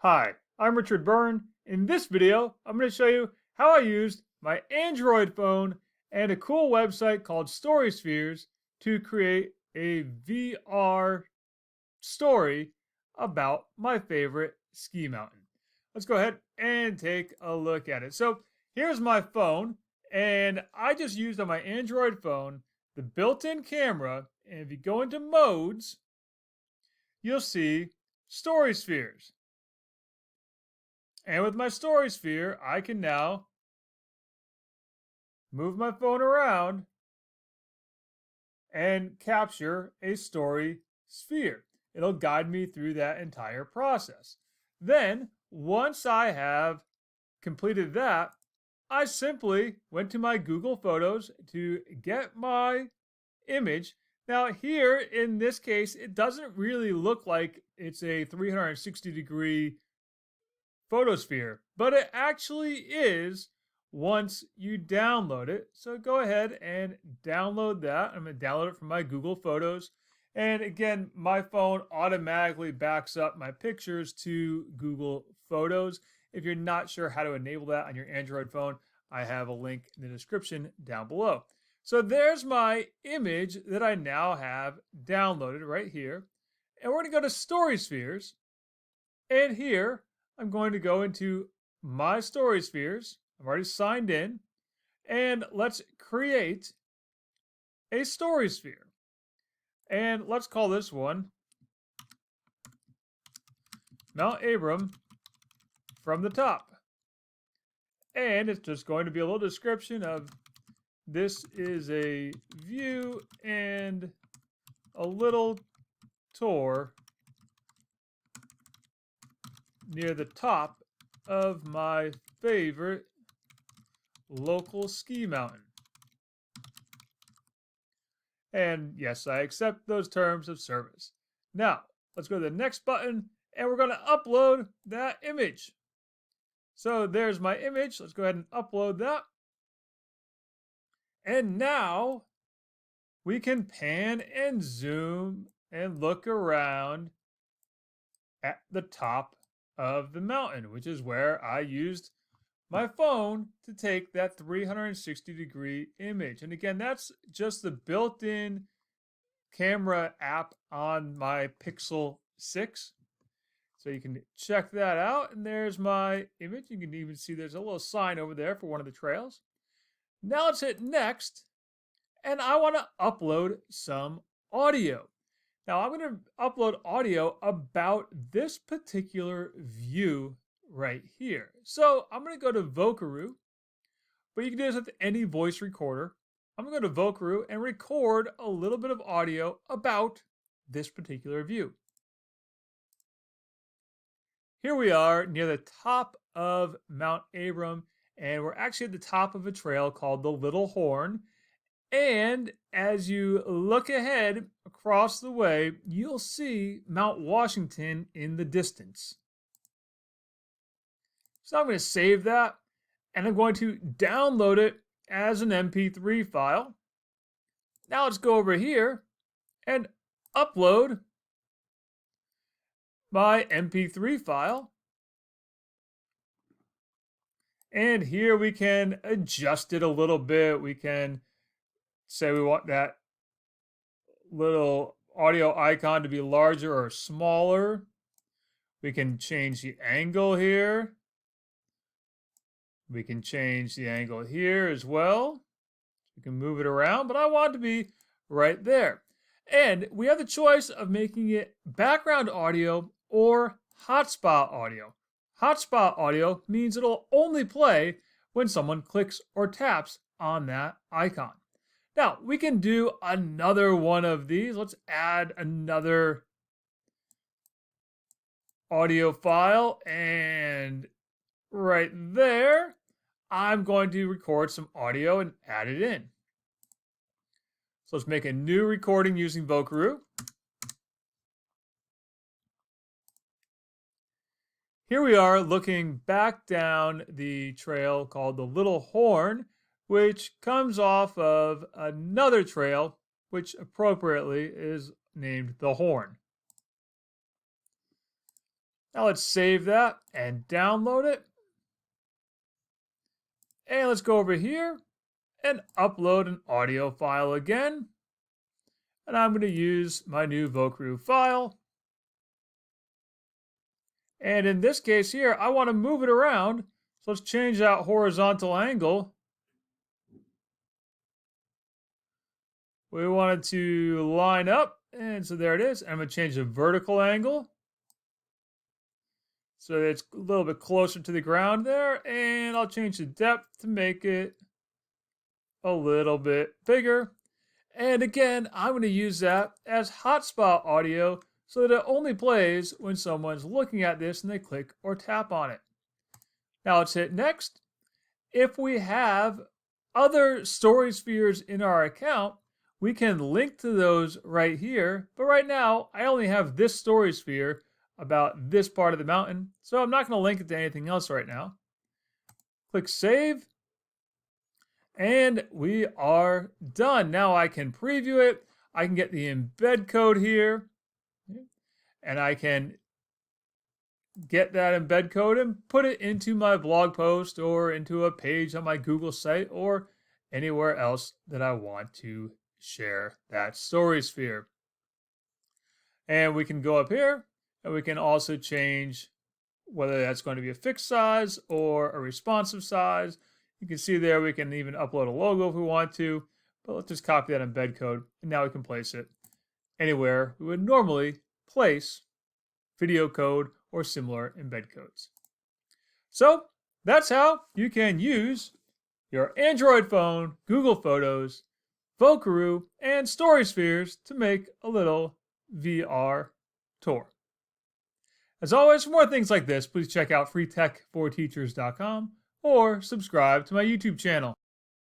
Hi, I'm Richard Byrne. In this video, I'm going to show you how I used my Android phone and a cool website called StorySpheres to create a VR story about my favorite ski mountain. Let's go ahead and take a look at it. So here's my phone, and I just used on my Android phone the built-in camera, and if you go into modes, you'll see StorySpheres. And with my story sphere, I can now move my phone around and capture a story sphere. It'll guide me through that entire process. Then, once I have completed that, I simply went to my Google Photos to get my image. Now, here in this case, it doesn't really look like it's a 360-degree photosphere, but it actually is once you download it. So go ahead and download that. I'm going to download it from my Google Photos. And again, my phone automatically backs up my pictures to Google Photos. If you're not sure how to enable that on your Android phone, I have a link in the description down below. So there's my image that I now have downloaded right here. And we're going to go to StorySpheres. And here, I'm going to go into my StorySpheres. I've already signed in. And let's create a story sphere. And let's call this one Mount Abram from the top. And it's just going to be a little description of this is a view and a little tour near the top of my favorite local ski mountain. And yes, I accept those terms of service. Now, let's go to the next button and we're going to upload that image. So there's my image. Let's go ahead and upload that. And now we can pan and zoom and look around at the top of the mountain, which is where I used my phone to take that 360-degree image. And again, that's just the built-in camera app on my Pixel 6. So you can check that out. And there's my image. You can even see there's a little sign over there for one of the trails. Now let's hit next. And I want to upload some audio. Now I'm going to upload audio about this particular view right here. So I'm going to go to Vocaroo, but you can do this with any voice recorder. I'm going to go to Vocaroo and record a little bit of audio about this particular view. Here we are near the top of Mount Abram, and we're actually at the top of a trail called the Little Horn. And as you look ahead across the way, you'll see Mount Washington in the distance. So I'm going to save that, and I'm going to download it as an MP3 file. Now let's go over here and upload my MP3 file. And here we can adjust it a little bit. We can say we want that little audio icon to be larger or smaller. We can change the angle here. We can change the angle here as well. We can move it around, but I want it to be right there. And we have the choice of making it background audio or hotspot audio. Hotspot audio means it'll only play when someone clicks or taps on that icon. Now, we can do another one of these. Let's add another audio file, and right there, I'm going to record some audio and add it in. So let's make a new recording using Vocaroo. Here we are looking back down the trail called the Little Horn, which comes off of another trail, which appropriately is named the Horn. Now let's save that and download it. And let's go over here and upload an audio file again. And I'm going to use my new Vocaroo file. And in this case here, I want to move it around. So let's change that horizontal angle. We want it to line up. And so there it is. I'm going to change the vertical angle, so it's a little bit closer to the ground there. And I'll change the depth to make it a little bit bigger. And again, I'm going to use that as hotspot audio so that it only plays when someone's looking at this and they click or tap on it. Now let's hit next. If we have other StorySpheres in our account, we can link to those right here. But right now, I only have this StorySphere about this part of the mountain, so I'm not going to link it to anything else right now. Click Save. And we are done. Now I can preview it. I can get the embed code here. And I can get that embed code and put it into my blog post or into a page on my Google site or anywhere else that I want to share that StorySphere. And we can go up here and we can also change whether that's going to be a fixed size or a responsive size. You can see there we can even upload a logo if we want to, but let's just copy that embed code and now we can place it anywhere we would normally place video code or similar embed codes. So that's how you can use your Android phone, Google Photos, Vocaroo, and StorySpheres to make a little VR tour. As always, for more things like this, please check out freetech4teachers.com or subscribe to my YouTube channel.